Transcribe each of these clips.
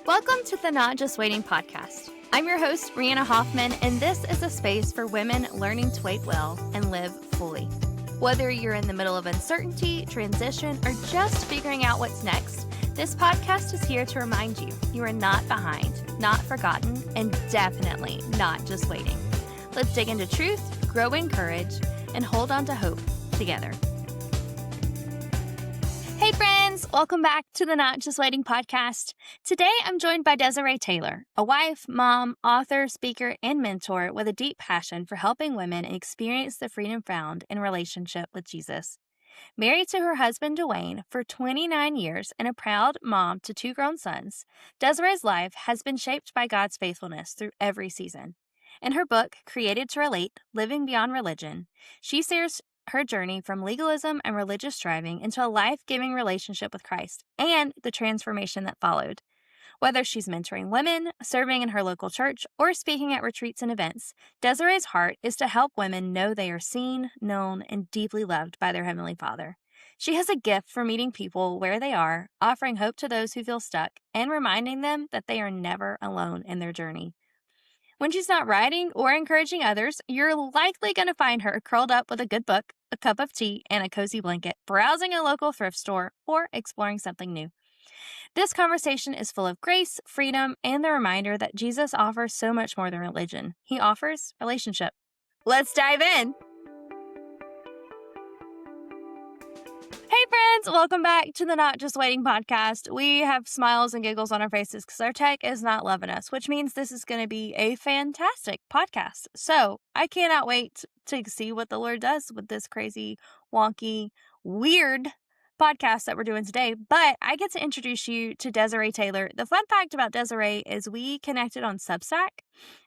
Welcome to the Not Just Waiting podcast. I'm your host, Brianna Hoffman, and this is a space for women learning to wait well and live fully. Whether you're in the middle of uncertainty, transition, or just figuring out what's next, this podcast is here to remind you you are not behind, not forgotten, and definitely not just waiting. Let's dig into truth, grow in courage, and hold on to hope together. Hey friends, welcome back to the Not Just Waiting podcast. Today I'm joined by Desiree Taylor, a wife, mom, author, speaker, and mentor with a deep passion for helping women experience the freedom found in relationship with Jesus. Married to her husband Dwayne for 29 years and a proud mom to 2 grown sons, Desiree's life has been shaped by God's faithfulness through every season. In her book, Created to Relate, Living Beyond Religion, she shares her journey from legalism and religious striving into a life-giving relationship with Christ and the transformation that followed. Whether she's mentoring women, serving in her local church, or speaking at retreats and events, Desiree's heart is to help women know they are seen, known, and deeply loved by their Heavenly Father. She has a gift for meeting people where they are, offering hope to those who feel stuck, and reminding them that they are never alone in their journey. When she's not writing or encouraging others, you're likely going to find her curled up with a good book, a cup of tea, and a cozy blanket, browsing a local thrift store, or exploring something new. This conversation is full of grace, freedom, and the reminder that Jesus offers so much more than religion. He offers relationship. Let's dive in. Hey friends, welcome back to the Not Just Waiting podcast. We have smiles and giggles on our faces because our tech is not loving us, which means this is going to be a fantastic podcast. So I cannot wait to see what the Lord does with this crazy, wonky, weird podcast that we're doing today. But I get to introduce you to Desiree Taylor. The fun fact about Desiree is we connected on Substack,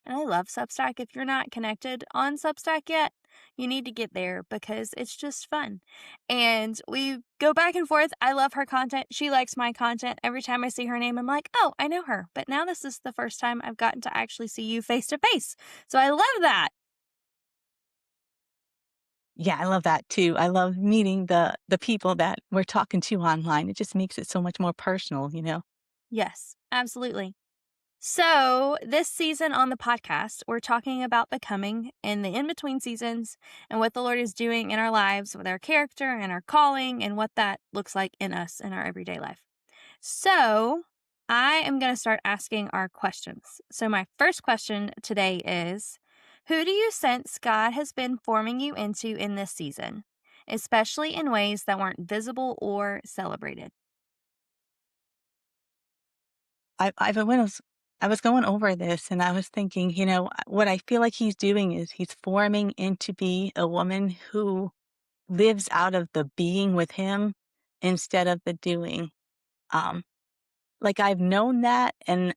and I love Substack. If you're not connected on Substack yet, you need to get there because it's just fun. And we go back and forth. I love her content. She likes my content. Every time I see her name, I'm like, oh, I know her. But now this is the first time I've gotten to actually see you face to face. So I love that. Yeah, I love that too. I love meeting the people that we're talking to online. It just makes it so much more personal, you know? Yes, absolutely. So, this season on the podcast, we're talking about becoming in the in between seasons and what the Lord is doing in our lives with our character and our calling and what that looks like in us in our everyday life. So, I am going to start asking our questions. So, my first question today is, who do you sense God has been forming you into in this season, especially in ways that weren't visible or celebrated? I was going over this and I was thinking, what I feel like he's doing is he's forming into be a woman who lives out of the being with him instead of the doing. Um, like I've known that and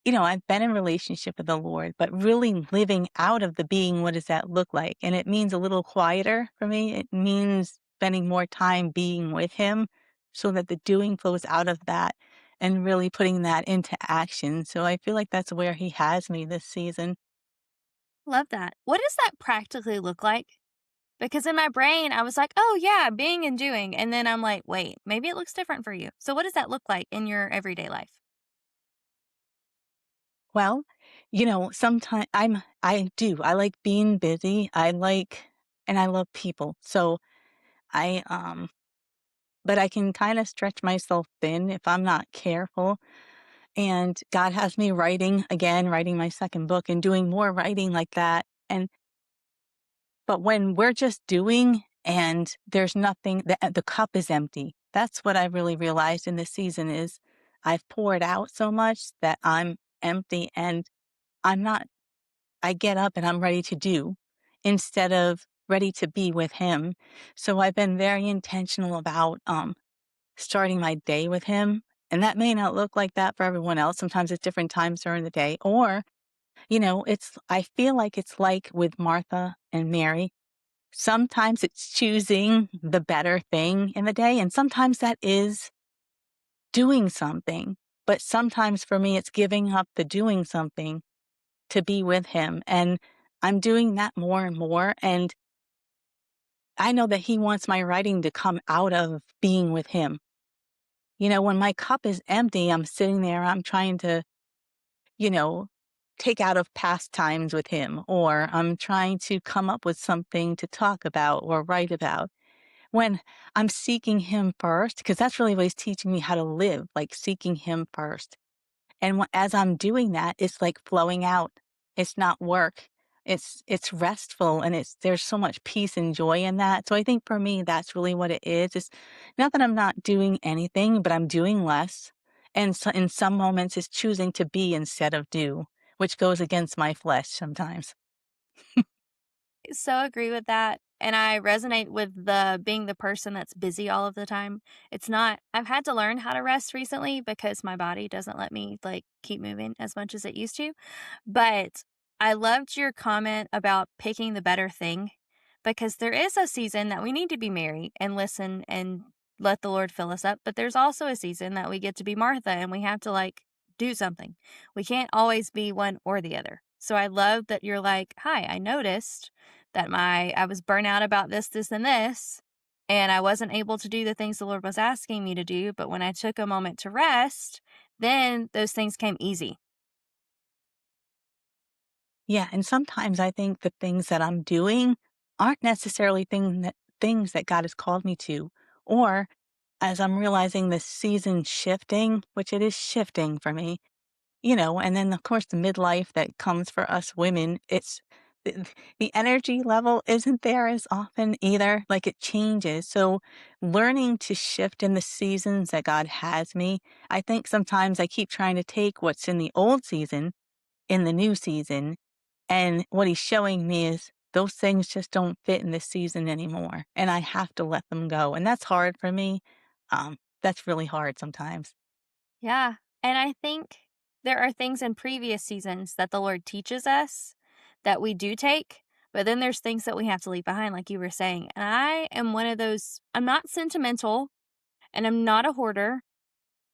I've been in relationship with the Lord, but really living out of the being, what does that look like? And it means a little quieter for me. It means spending more time being with him so that the doing flows out of that and really putting that into action. So I feel like that's where he has me this season. Love that. What does that practically look like? Because in my brain, I was like, oh, yeah, being and doing. And then I'm like, wait, maybe it looks different for you. So, what does that look like in your everyday life? Well, sometimes I do. I like being busy. And I love people. So I, but I can kind of stretch myself thin if I'm not careful. And God has me writing again, writing my second book and doing more writing like that. But when we're just doing and there's nothing, the cup is empty. That's what I really realized in this season is I've poured out so much that I'm empty and I'm not, I get up and I'm ready to do instead of ready to be with him. So I've been very intentional about, starting my day with him. And that may not look like that for everyone else. Sometimes it's different times during the day. Or, I feel like it's like with Martha and Mary. Sometimes it's choosing the better thing in the day. And sometimes that is doing something. But sometimes for me, it's giving up the doing something to be with him. And I'm doing that more and more. And I know that he wants my writing to come out of being with him. When my cup is empty, I'm sitting there, I'm trying to, you know, take out of past times with him, or I'm trying to come up with something to talk about or write about. When I'm seeking him first, because that's really what he's teaching me how to live, like seeking him first. And as I'm doing that, it's like flowing out. It's not work. It's restful, and there's so much peace and joy in that. So I think for me, that's really what it is. It's not that I'm not doing anything, but I'm doing less. And so in some moments, it's choosing to be instead of do, which goes against my flesh sometimes. So agree with that, and I resonate with the being the person that's busy all of the time. It's not I've had to learn how to rest recently because my body doesn't let me, like, keep moving as much as it used to, but I loved your comment about picking the better thing because there is a season that we need to be Mary and listen and let the Lord fill us up, but there's also a season that we get to be Martha and we have to, like, do something. We can't always be one or the other. So I love that you're like, "Hi, I noticed that I was burnt out about this, this, and this, and I wasn't able to do the things the Lord was asking me to do. But when I took a moment to rest, then those things came easy." Yeah, and sometimes I think the things that I'm doing aren't necessarily things that God has called me to, or as I'm realizing the season shifting, which it is shifting for me, and then of course the midlife that comes for us women, the energy level isn't there as often either. Like it changes. So learning to shift in the seasons that God has me, I think sometimes I keep trying to take what's in the old season in the new season. And what he's showing me is those things just don't fit in this season anymore. And I have to let them go. And that's hard for me. That's really hard sometimes. Yeah. And I think there are things in previous seasons that the Lord teaches us that we do take, but then there's things that we have to leave behind, like you were saying. And I am one of those, I'm not sentimental and I'm not a hoarder.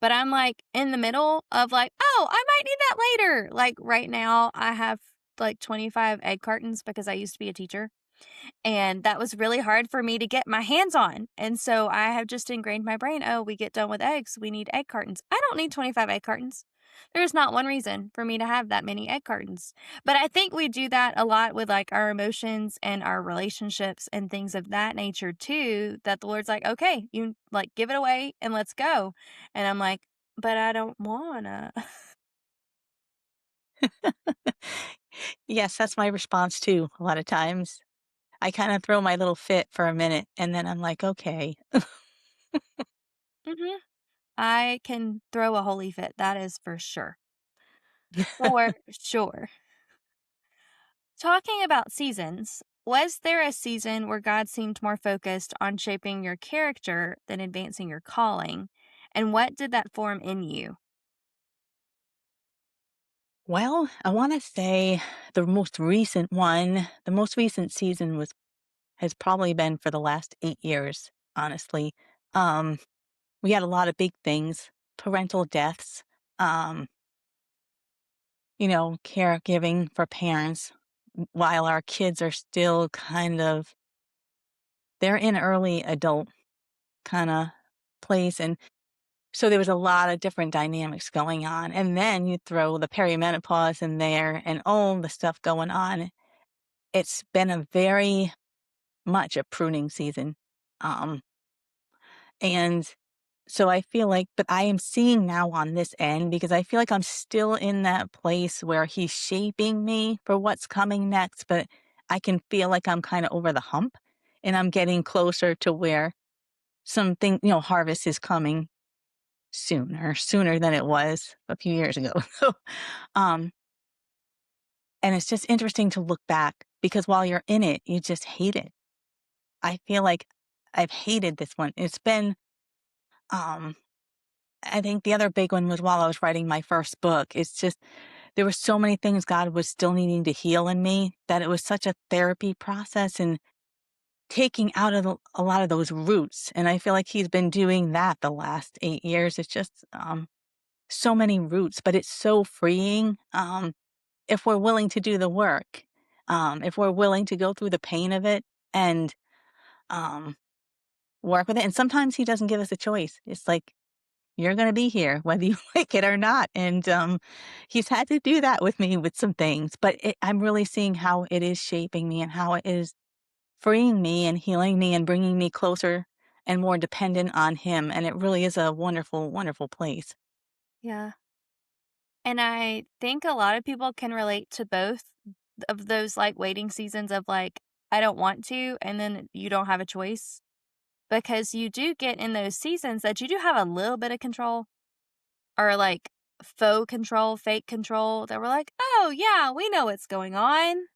But I'm, like, in the middle of, like, "Oh, I might need that later." Like, right now, I have, like, 25 egg cartons because I used to be a teacher, and that was really hard for me to get my hands on, and so I have just ingrained my brain, "Oh, we get done with eggs, we need egg cartons." I don't need 25 egg cartons. There's not one reason for me to have that many egg cartons, but I think we do that a lot with, like, our emotions and our relationships and things of that nature too, that the Lord's like, "Okay, you like, give it away and let's go." And I'm like, "But I don't wanna." Yes, that's my response too, a lot of times. I kind of throw my little fit for a minute and then I'm like, okay. Mhm. I can throw a holy fit, that is for sure. For sure. Talking about seasons, was there a season where God seemed more focused on shaping your character than advancing your calling? And what did that form in you? Well, I want to say the most recent season has probably been for the last 8 years, honestly. Um, we had a lot of big things, parental deaths, um, caregiving for parents while our kids are still they're in early adult kind of place. And so there was a lot of different dynamics going on. And then you throw the perimenopause in there and all the stuff going on. It's been a very much a pruning season. Um, and so I feel like, but I am seeing now on this end because I feel like I'm still in that place where he's shaping me for what's coming next, but I can feel like I'm kind of over the hump and I'm getting closer to where harvest is coming sooner than it was a few years ago. So, um, and it's just interesting to look back because while you're in it, you just hate it. I feel like I've hated this one. Um, I think the other big one was while I was writing my first book. It's just, there were so many things God was still needing to heal in me that it was such a therapy process and taking out a lot of those roots. And I feel like he's been doing that the last 8 years. It's just, so many roots, but it's so freeing. If we're willing to do the work, if we're willing to go through the pain of it and um, work with it. And sometimes he doesn't give us a choice. It's like You're gonna be here whether you like it or not, and, he's had to do that with me with some things, but I'm really seeing how it is shaping me and how it is freeing me and healing me and bringing me closer and more dependent on him, and it really is a wonderful, wonderful place. Yeah. And I think a lot of people can relate to both of those, like, waiting seasons of, like, I don't want to, and then you don't have a choice, because you do get in those seasons that you do have a little bit of control or, like, faux control, fake control that we're like, "Oh, yeah, we know what's going on."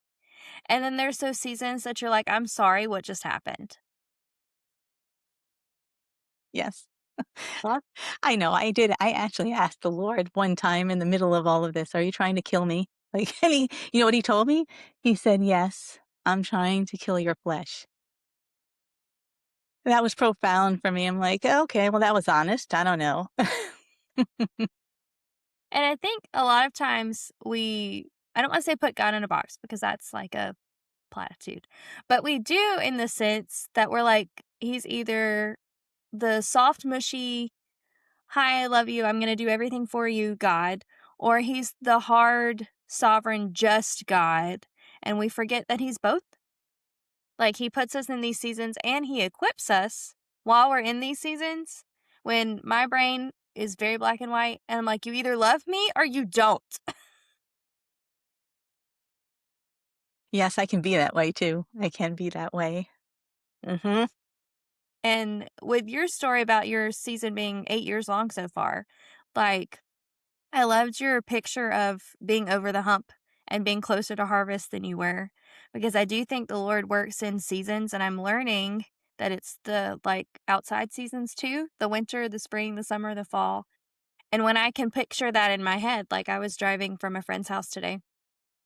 And then there's those seasons that you're like, "I'm sorry, what just happened?" Yes. Well, I know, I actually asked the Lord one time in the middle of all of this, "Are you trying to kill me?" Like, and you know what he told me? He said, "Yes, I'm trying to kill your flesh." That was profound for me. I'm like, "Okay, well, that was honest. I don't know." And I think a lot of times I don't wanna say put God in a box because that's like a platitude, but we do in the sense that we're like, he's either the soft, mushy, "Hi, I love you, I'm gonna do everything for you" God, or he's the hard, sovereign, just God, and we forget that he's both. Like, he puts us in these seasons and he equips us while we're in these seasons when my brain is very black and white, and I'm like, "You either love me or you don't." Yes, I can be that way too. I can be that way. Mhm. And with your story about your season being 8 years long so far, like, I loved your picture of being over the hump and being closer to harvest than you were, because I do think the Lord works in seasons, and I'm learning that it's the, like, outside seasons too, the winter, the spring, the summer, the fall, and when I can picture that in my head, like, I was driving from a friend's house today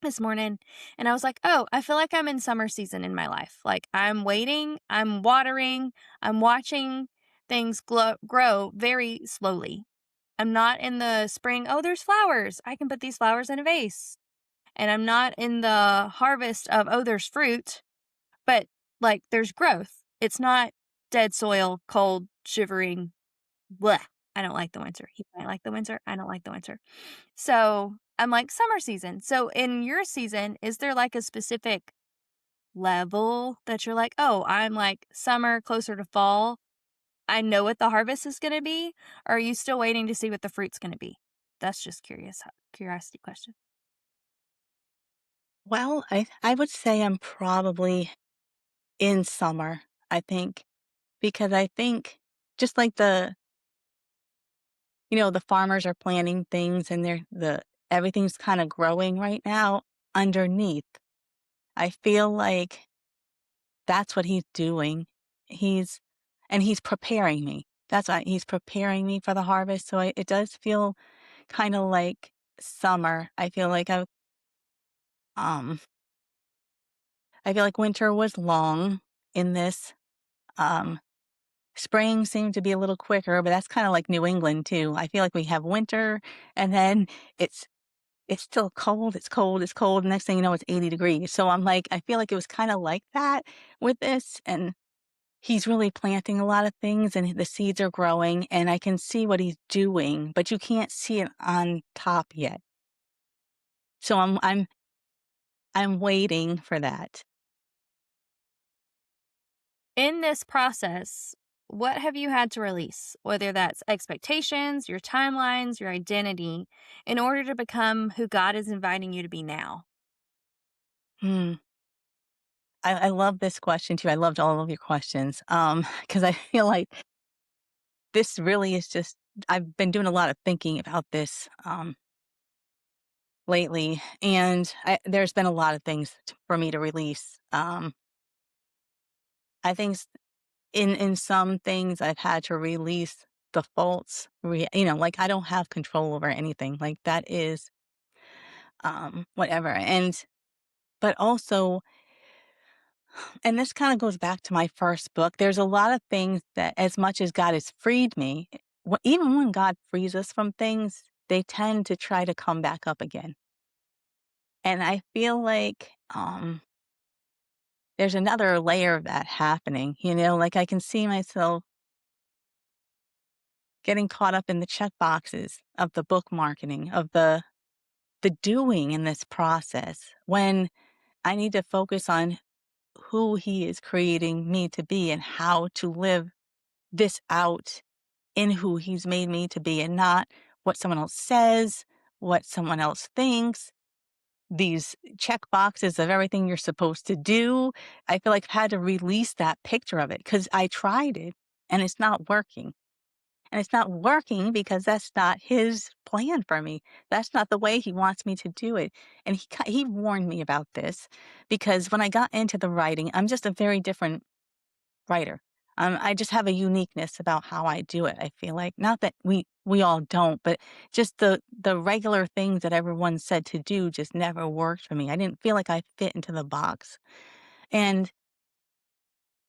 this morning, and I was like, "Oh, I feel like I'm in summer season in my life." Like, I'm waiting, I'm watering, I'm watching things grow very slowly. I'm not in the spring, "Oh, there's flowers. I can put these flowers in a vase." And I'm not in the harvest of, "Oh, there's fruit," but, like, there's growth. It's not dead soil, cold, shivering, bleh. I don't like the winter. He might like the winter. I don't like the winter. So, I'm like, summer season. So, in your season, is there, like, a specific level that you're like, "Oh, I'm, like, summer, closer to fall. I know what the harvest is gonna be," or are you still waiting to see what the fruit's gonna be? That's just curiosity question. Well, I would say I'm probably in summer, I think, because I think just like the farmers are planting things and the everything's kinda growing right now underneath. I feel like that's what he's doing. He's and he's preparing me. That's why he's preparing me for the harvest, so it does feel kinda like summer. Um I feel like winter was long in this. Um, Spring seemed to be a little quicker, but that's kinda like New England too. I feel like we have winter, and then it's it's still cold, it's cold, it's cold, next thing you know, it's 80 degrees. So I'm like, I feel like it was kinda like that with this, and he's really planting a lot of things, and the seeds are growing, and I can see what he's doing, but you can't see it on top yet. So I'm waiting for that. In this process, what have you had to release? Whether that's expectations, your timelines, your identity, in order to become who God is inviting you to be now? Hmm. I love this question too. I loved all of your questions, because I feel like this really is just I've been doing a lot of thinking about this, lately, and there's been a lot of things for me to release. I think in some things I've had to release the faults, like I don't have control over anything. Like that is whatever. But also, and this kind of goes back to my first book, there's a lot of things that as much as God has freed me, even when God frees us from things, they tend to try to come back up again. And I feel like there's another layer of that happening, like I can see myself getting caught up in the check boxes of the book marketing, of the doing in this process when I need to focus on who he is creating me to be and how to live this out in who he's made me to be and not what someone else says, what someone else thinks, these check boxes of everything you're supposed to do. I feel like I've had to release that picture of it because I tried it and it's not working. And it's not working because that's not his plan for me. That's not the way he wants me to do it. And he warned me about this because when I got into the writing, I'm just a very different writer. I just have a uniqueness about how I do it. I feel like not that we all don't, but just the regular things that everyone said to do just never worked for me. I didn't feel like I fit into the box. And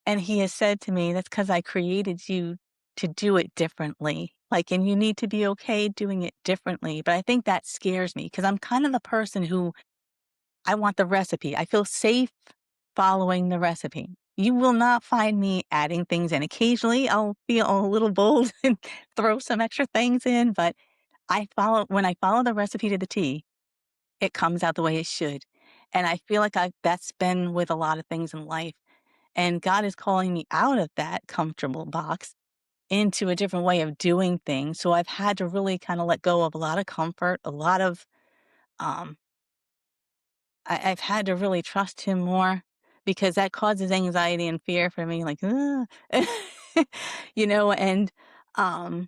and he has said to me, "That's because I created you to do it differently. Like, and you need to be okay doing it differently." But I think that scares me because I'm kind of the person who I want the recipe. I feel safe following the recipe. You will not find me adding things in. Occasionally, I'll feel a little bold and throw some extra things in, but when I follow the recipe to the T, it comes out the way it should. And I feel like that's been with a lot of things in life. And God is calling me out of that comfortable box into a different way of doing things. So I've had to really kind of let go of a lot of comfort, a lot of um I've had to really trust him more because that causes anxiety and fear for me, like, "Ugh." And um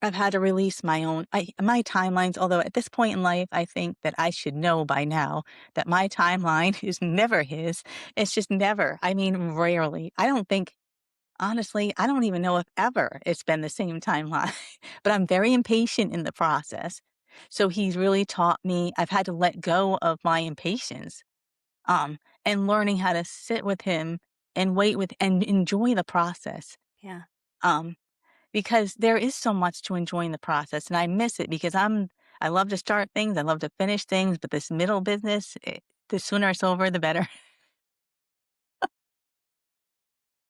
I've had to release my timelines, although at this point in life, I think that I should know by now that my timeline is never his. It's just never. I mean, rarely. Honestly, I don't even know if ever it's been the same timeline, but I'm very impatient in the process. So he's really taught me I've had to let go of my impatience, and learning how to sit with him and wait with and enjoy the process. Yeah. Um, because there is so much to enjoy in the process, and I miss it because I love to start things, I love to finish things, but this middle business, the sooner it's over, the better.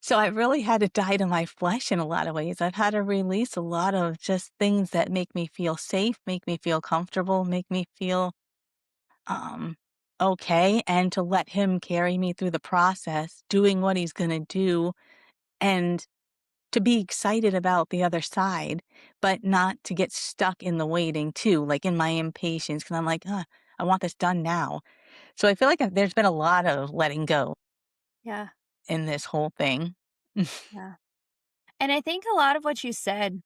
So I really had to die to my flesh in a lot of ways. I've had to release a lot of just things that make me feel safe, make me feel comfortable, make me feel um okay, and to let him carry me through the process, doing what he's going to do, and to be excited about the other side, but not to get stuck in the waiting too, like in my impatience, because I'm like, I want this done now. So I feel like there's been a lot of letting go Yeah. in this whole thing. Yeah. And I think a lot of what you said,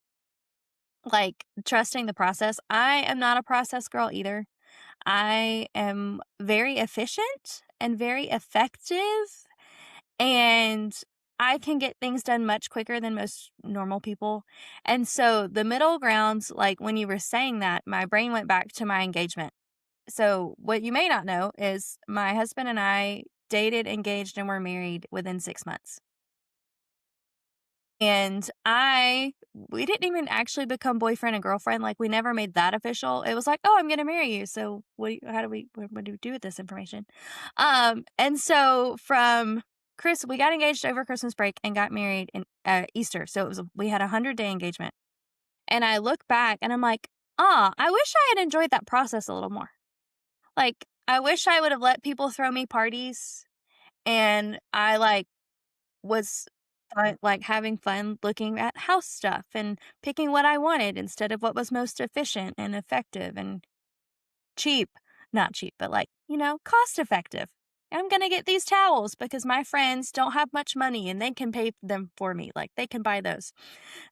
like trusting the process, I am not a process girl either. I am very efficient and very effective, and I can get things done much quicker than most normal people. And so the middle grounds, like when you were saying that, my brain went back to my engagement. So what you may not know is my husband and I dated, engaged, and were married within 6 months. And we didn't even actually become boyfriend and girlfriend, like, we never made that official. It was like, "Oh, I'm gonna marry you, so what do we do with this information?" And so from Chris we got engaged over Christmas break and got married in, Easter, so we had a 100-day engagement. And I look back and I'm like, "Ah, I wish I had enjoyed that process a little more." Like, I wish I would have let people throw me parties, and I, was like having fun looking at house stuff and picking what I wanted instead of what was most efficient and effective and cheap. Not cheap, but cost effective. I'm going to get these towels because my friends don't have much money and they can pay them for me. Like they can buy those.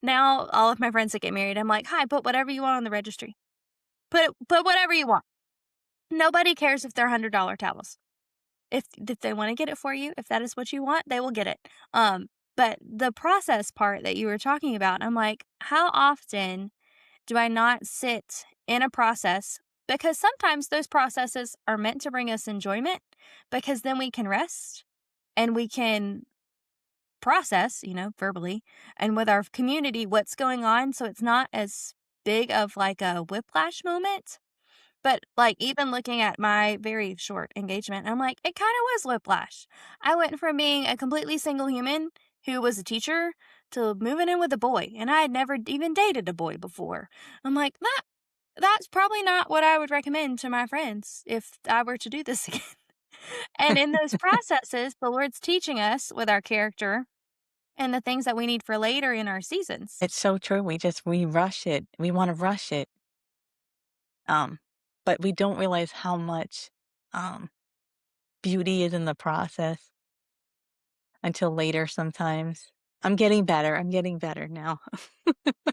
Now, all of my friends that get married, I'm like, "Hi, put whatever you want on the registry. Put whatever you want." Nobody cares if they're $100 towels. If they wanna get it for you, if that is what you want, they will get it. But the process part that you were talking about, I'm like, how often do I not sit in a process? Because sometimes those processes are meant to bring us enjoyment because then we can rest and we can process, verbally and with our community what's going on so it's not as big of like a whiplash moment. But, like, even looking at my very short engagement, I'm like, it kinda was whiplash. I went from being a completely single human who was a teacher to moving in with a boy, and I had never even dated a boy before. I'm like, that's probably not what I would recommend to my friends if I were to do this again. And in those processes, the Lord's teaching us with our character and the things that we need for later in our seasons. It's so true. We rush it. We wanna rush it, um, but we don't realize how much, um, beauty is in the process until later sometimes. I'm getting better now.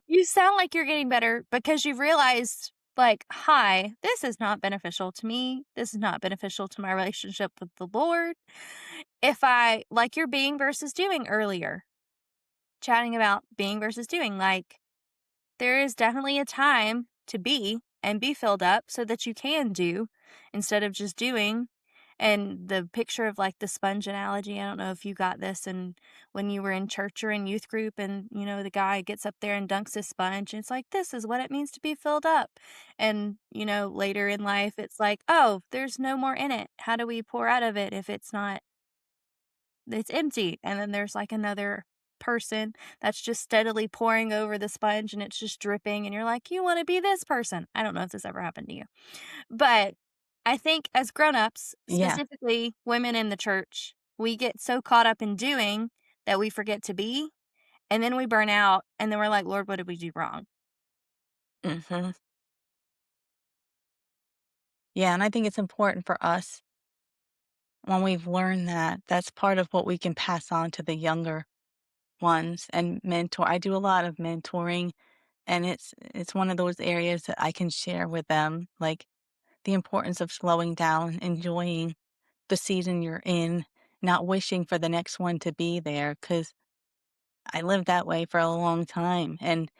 You sound like you're getting better because you've realized, like, hi, this is not beneficial to me. This is not beneficial to my relationship with the Lord. If I, like your being versus doing earlier, chatting about being versus doing, like, there is definitely a time to be and be filled up so that you can do instead of just doing. And the picture of like the sponge analogy, I don't know if you got this and when you were in church or in youth group and the guy gets up there and dunks his sponge and it's like this is what it means to be filled up. And later in life it's like, oh, there's no more in it. How do we pour out of it if it's empty? And then there's like another person that's just steadily pouring over the sponge and it's just dripping and you're like, you want to be this person. I don't know if this ever happened to you. But I think as grown-ups, Yeah. specifically women in the church, we get so caught up in doing that we forget to be, and then we burn out, and then we're like, "Lord, what did we do wrong?" Mhm. Yeah, and I think it's important for us when we've learned that, that's part of what we can pass on to the younger ones and mentor. I do a lot of mentoring, and it's one of those areas that I can share with them, like, the importance of slowing down, enjoying the season you're in, not wishing for the next one to be there. Because I lived that way for a long time and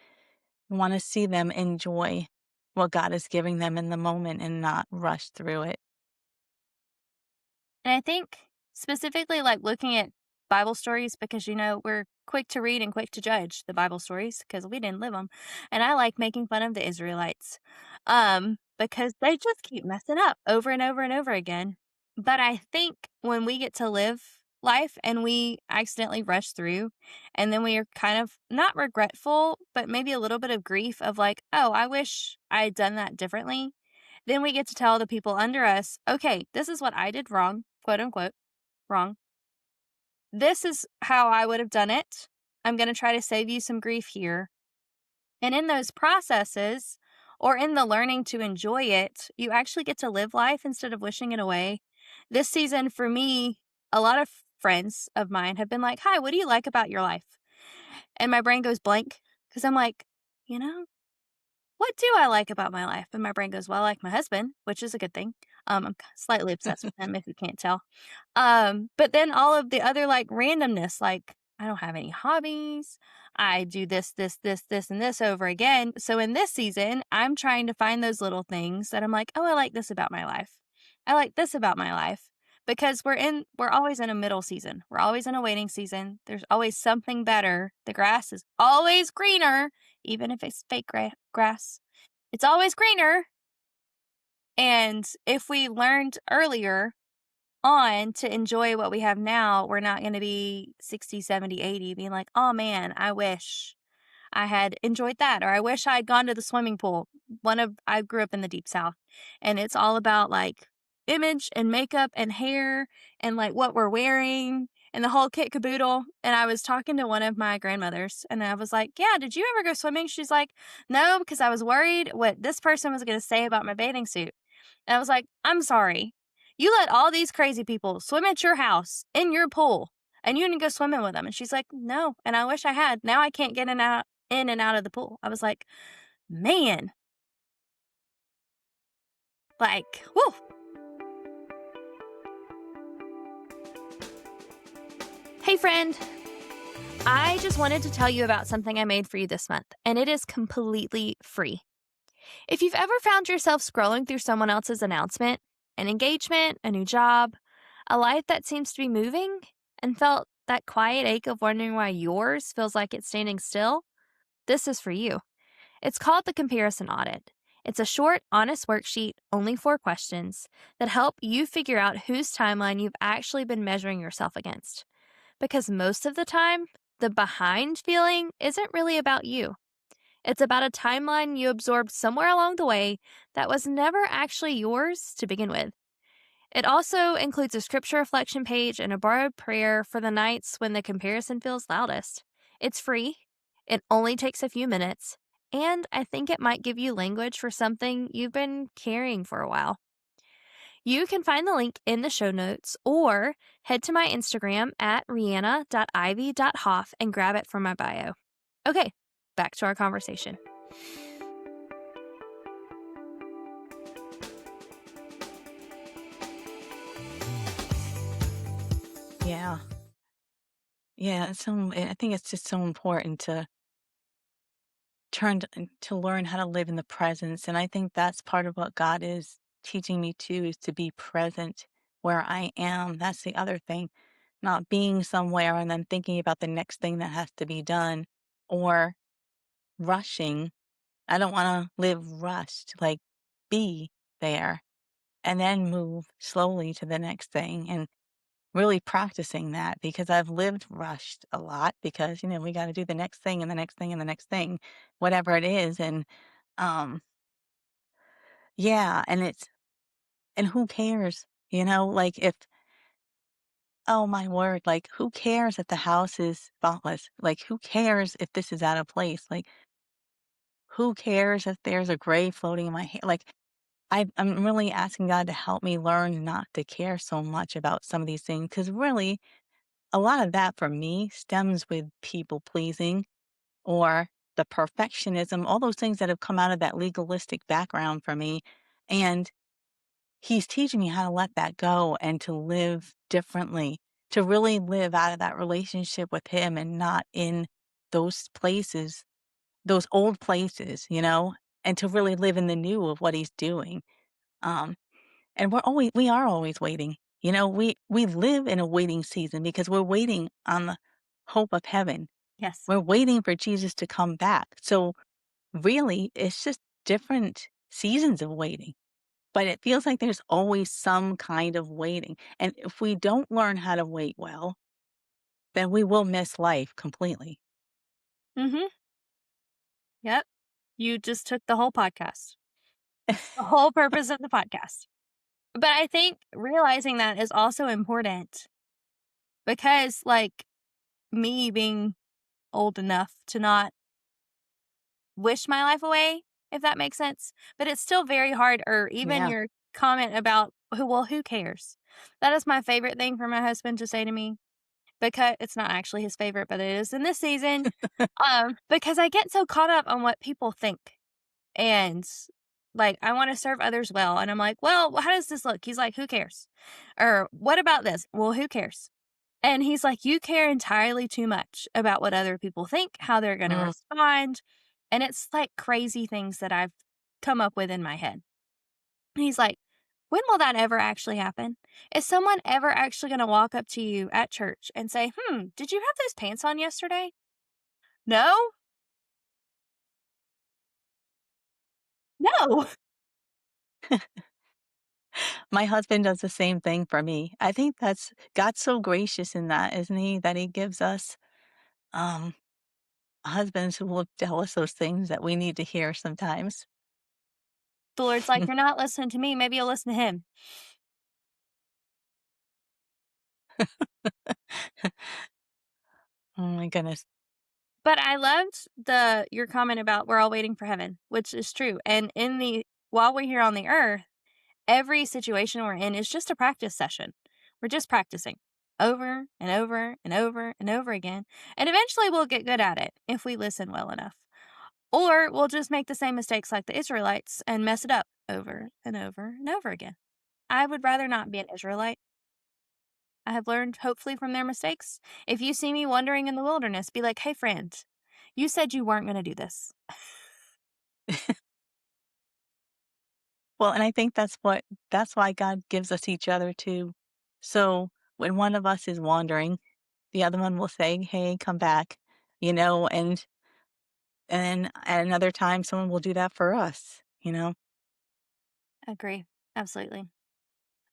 wanna see them enjoy what God is giving them in the moment and not rush through it. And I think specifically, like, looking at Bible stories because, we're quick to read and quick to judge the Bible stories because we didn't live them, and I like making fun of the Israelites, because they just keep messing up over and over and over again. But I think when we get to live life and we accidentally rush through, and then we are kind of not regretful, but maybe a little bit of grief of like, "Oh, I wish I had done that differently." Then we get to tell the people under us, "Okay, this is what I did wrong, quote unquote, wrong. This is how I would have done it. I'm going to try to save you some grief here." And in those processes, or in the learning to enjoy it, you actually get to live life instead of wishing it away. This season, for me, a lot of friends of mine have been like, "Hi, what do you like about your life?" And my brain goes blank because I'm like, you know, what do I like about my life? And my brain goes, well, I like my husband, which is a good thing. I'm slightly obsessed with him if you can't tell. But then all of the other like randomness, like I don't have any hobbies. I do this, and this over again. So in this season, I'm trying to find those little things that I'm like, oh, I like this about my life. I like this about my life. Because we're always in a middle season. We're always in a waiting season. There's always something better. The grass is always greener, even if it's fake grass. It's always greener. And if we learned earlier on to enjoy what we have now, we're not going to be 60, 70, 80 being like, oh man, I wish I had enjoyed that, or I wish I had gone to the swimming pool. I grew up in the deep south, and it's all about like image and makeup and hair and like what we're wearing and the whole kit caboodle. And I was talking to one of my grandmothers, and I was like, "Yeah, did you ever go swimming?" She's like, "No, because I was worried what this person was going to say about my bathing suit." And I was like, "I'm sorry. You let all these crazy people swim at your house in your pool and you didn't go swimming with them." And she's like, "No, and I wish I had. Now I can't get in and out of the pool." I was like, "Man, like, whoo." Hey friend, I just wanted to tell you about something I made for you this month, and it is completely free. If you've ever found yourself scrolling through someone else's announcement, an engagement, a new job, a life that seems to be moving, and felt that quiet ache of wondering why yours feels like it's standing still, this is for you. It's called the Comparison Audit. It's a short, honest worksheet, only 4 questions, that help you figure out whose timeline you've actually been measuring yourself against. Because most of the time, the behind feeling isn't really about you. It's about a timeline you absorbed somewhere along the way that was never actually yours to begin with. It also includes a scripture reflection page and a borrowed prayer for the nights when the comparison feels loudest. It's free, it only takes a few minutes, and I think it might give you language for something you've been carrying for a while. You can find the link in the show notes or head to my Instagram at rihanna.ivy.hoff and grab it from my bio. Okay, back to our conversation. Yeah. Yeah, I think it's just so important to to learn how to live in the presence, and I think that's part of what God is teaching me too, is to be present where I am. That's the other thing, not being somewhere and then thinking about the next thing that has to be done or rushing. I don't wanna live rushed, like, be there and then move slowly to the next thing, and really practicing that because I've lived rushed a lot because, we gotta do the next thing and the next thing and the next thing, whatever it is, and, um, yeah, and who cares, like, if oh my word, like, who cares if the house is spotless? Like, who cares if this is out of place? Like, who cares if there's a gray floating in my hair? Like, I'm really asking God to help me learn not to care so much about some of these things because really, a lot of that for me stems with people pleasing or the perfectionism, all those things that have come out of that legalistic background for me. And he's teaching me how to let that go and to live differently, to really live out of that relationship with him and not in those places, those old places, and to really live in the new of what he's doing. Um, and we are always waiting. We live in a waiting season because we're waiting on the hope of heaven. Yes. We're waiting for Jesus to come back. So really, it's just different seasons of waiting. But it feels like there's always some kind of waiting. And if we don't learn how to wait well, then we will miss life completely. Mm-hmm. Yep. You just took the whole podcast, the whole purpose of the podcast. But I think realizing that is also important because, like, me being old enough to not wish my life away, if that makes sense. But it's still very hard, or even Yeah. your comment about who cares? That is my favorite thing for my husband to say to me because it's not actually his favorite, but it is in this season. Because I get so caught up on what people think. And like, I want to serve others well. And I'm like, well, how does this look? He's like, who cares? Or what about this? Well, who cares? And he's like, you care entirely too much about what other people think, how they're going to Mm. respond. And it's like crazy things that I've come up with in my head. And he's like, when will that ever actually happen? Is someone ever actually going to walk up to you at church and say, did you have those pants on yesterday? No, no. My husband does the same thing for me. I think that's God's so gracious in that, isn't he? That he gives us um husbands who will tell us those things that we need to hear sometimes. The Lord's like, you're not listening to me. Maybe you'll listen to him. Oh my goodness. But I loved your comment about we're all waiting for heaven, which is true. And while we're here on the earth, every situation we're in is just a practice session. We're just practicing over and over and over and over again. And eventually we'll get good at it if we listen well enough. Or we'll just make the same mistakes like the Israelites and mess it up over and over and over again. I would rather not be an Israelite. I have learned, hopefully, from their mistakes. If you see me wandering in the wilderness, be like, hey, friend, you said you weren't going to do this. Well, and I think that's why God gives us each other too. So when one of us is wandering, the other one will say, "Hey, come back," and at another time someone will do that for us. Agree. Absolutely.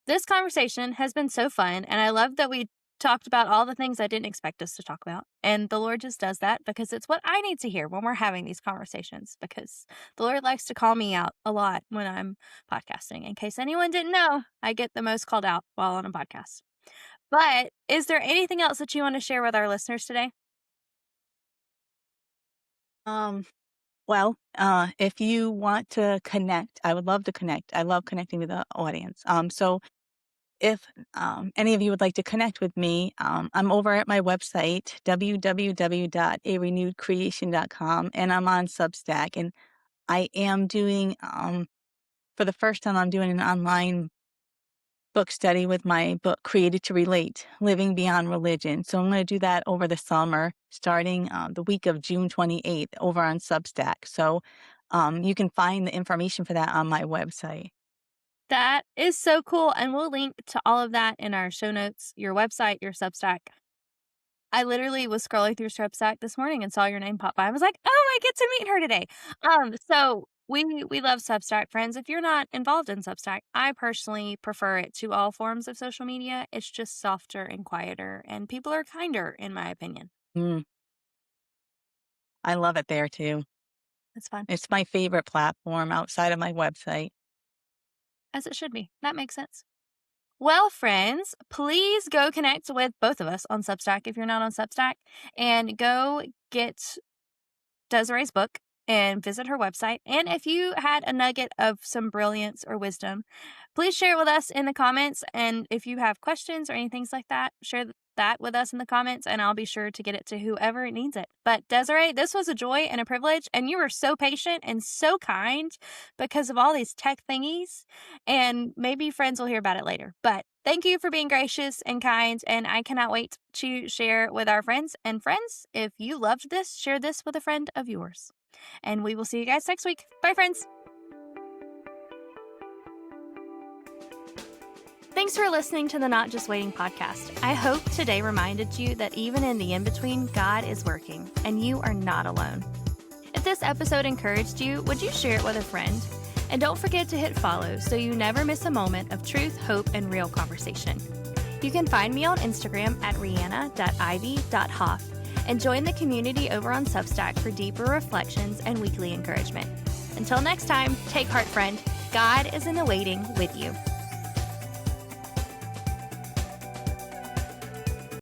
This conversation has been so fun, and I love that we talked about all the things I didn't expect us to talk about. And the Lord just does that because it's what I need to hear when we're having these conversations, because the Lord likes to call me out a lot when I'm podcasting. In case anyone didn't know, I get the most called out while on a podcast. But is there anything else that you want to share with our listeners today? Um, well, if you want to connect, I would love to connect. I love connecting with the audience. So if any of you would like to connect with me, I'm over at my website, www.arenewedcreation.com, and I'm on Substack. And I am doing, for the first time, I'm doing an online book study with my book, Created to Relate, Living Beyond Religion. So I'm going to do that over the summer, starting the week of June 28th over on Substack. So you can find the information for that on my website. That is so cool. And we'll link to all of that in our show notes, your website, your Substack. I literally was scrolling through Substack this morning and saw your name pop by. I was like, "Oh, I get to meet her today." So we love Substack, friends. If you're not involved in Substack, I personally prefer it to all forms of social media. It's just softer and quieter, and people are kinder, in my opinion. Mm, I love it there too. It's fun, It's my favorite platform outside of my website. as it should be. That makes sense. Well, friends, please go connect with both of us on Substack if you're not on Substack, and go get Desiree's book and visit her website. And if you had a nugget of some brilliance or wisdom, please share it with us in the comments. And if you have questions or anything like that, share that with us in the comments, and I'll be sure to get it to whoever needs it. But Desiree, this was a joy and a privilege, and you were so patient and so kind because of all these tech thingies. And maybe friends will hear about it later. But thank you for being gracious and kind, and I cannot wait to share with our friends. And friends, if you loved this, share this with a friend of yours. And we will see you guys next week. Bye, friends. Thanks for listening to the Not Just Waiting podcast. I hope today reminded you that even in the in-between, God is working, and you are not alone. If this episode encouraged you, would you share it with a friend? And don't forget to hit follow so you never miss a moment of truth, hope, and real conversation. You can find me on Instagram at rihanna.ivy.hoff and join the community over on Substack for deeper reflections and weekly encouragement. Until next time, take heart, friend. God is in the waiting with you.